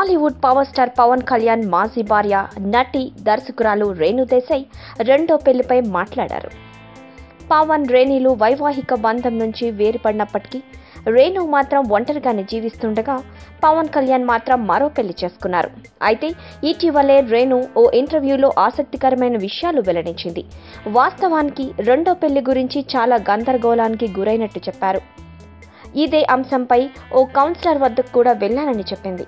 Tollywood power star Pawan Kalyan మాజీ భార్య నటి దర్శకురాలు రేణు దేశాయ్ రెండో పెళ్లిపై మాట్లాడారు. పవన్ రేణులు వైవాహిక బంధం నుంచి వేరుపడినప్పటికీ రేణు మాత్రం ఒంటరిగానే జీవిస్తుండగా పవన్ కళ్యాణ్ మాత్రం మరో పెళ్లి చేసుకున్నారు. అయితే ఇటీవలే రేణు ఓ ఇంటర్వ్యూలో ఆసక్తికరమైన విషయాలు వెల్లడించింది. వాస్తవానికి రెండో పెళ్లి గురించి చాలా గందరగోళానికి గురైనట్టు చెప్పారు. ఇదే అంశంపై ఓ కౌన్సిలర్ వద్దకు కూడా వెళ్లానని చెప్పింది.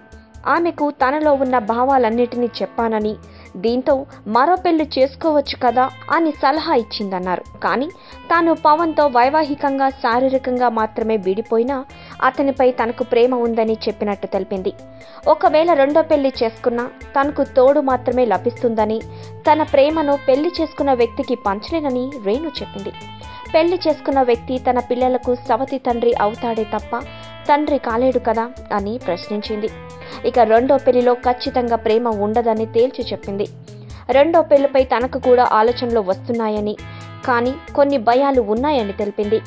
ఆమెకు తనలో ఉన్న భావాలన్నిటినీ చెప్పానని, దీంతో మరో పెళ్లి చేసుకోవచ్చు కదా అని సలహా ఇచ్చిందన్నారు. కానీ తాను పవన్తో వైవాహికంగా శారీరకంగా మాత్రమే విడిపోయినా అతనిపై తనకు ప్రేమ ఉందని చెప్పినట్టు తెలిపింది. ఒకవేళ రెండో పెళ్లి చేసుకున్నా తనకు తోడు మాత్రమే లభిస్తుందని, తన ప్రేమను పెళ్లి చేసుకున్న వ్యక్తికి పంచలేనని రేణు చెప్పింది. పెళ్లి చేసుకున్న వ్యక్తి తన పిల్లలకు సవతి తండ్రి అవుతాడే తప్ప తండ్రి కాలేడు కదా అని ప్రశ్నించింది. ఇక రెండో పెళ్లిలో ఖచ్చితంగా ప్రేమ ఉండదని తేల్చి చెప్పింది. రెండో పెళ్లిపై తనకు కూడా ఆలోచనలు వస్తున్నాయని, కానీ కొన్ని భయాలు ఉన్నాయని తెలిపింది.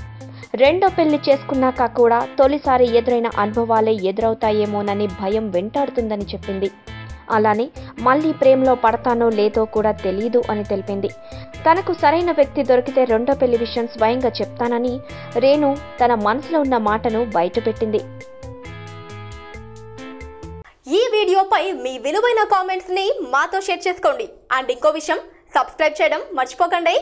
రెండో పెళ్లి చేసుకున్నాక కూడా తొలిసారి ఎదురైన అనుభవాలే ఎదురవుతాయేమోనని భయం వెంటాడుతుందని చెప్పింది. అలానే మళ్లీ ప్రేమలో పడతానో లేదో కూడా తెలియదు అని తెలిపింది. తనకు సరైన వ్యక్తి దొరికితే రెండో పెళ్లి విషయం స్వయంగా చెప్తానని రేణు తన మనసులో ఉన్న మాటను బయటపెట్టింది. ఈ వీడియోపై మీ విలువైన కామెంట్స్ ని మాతో షేర్ చేసుకోండి. అండ్ ఇంకో విషయం, సబ్స్క్రైబ్ చేయడం మర్చిపోకండి.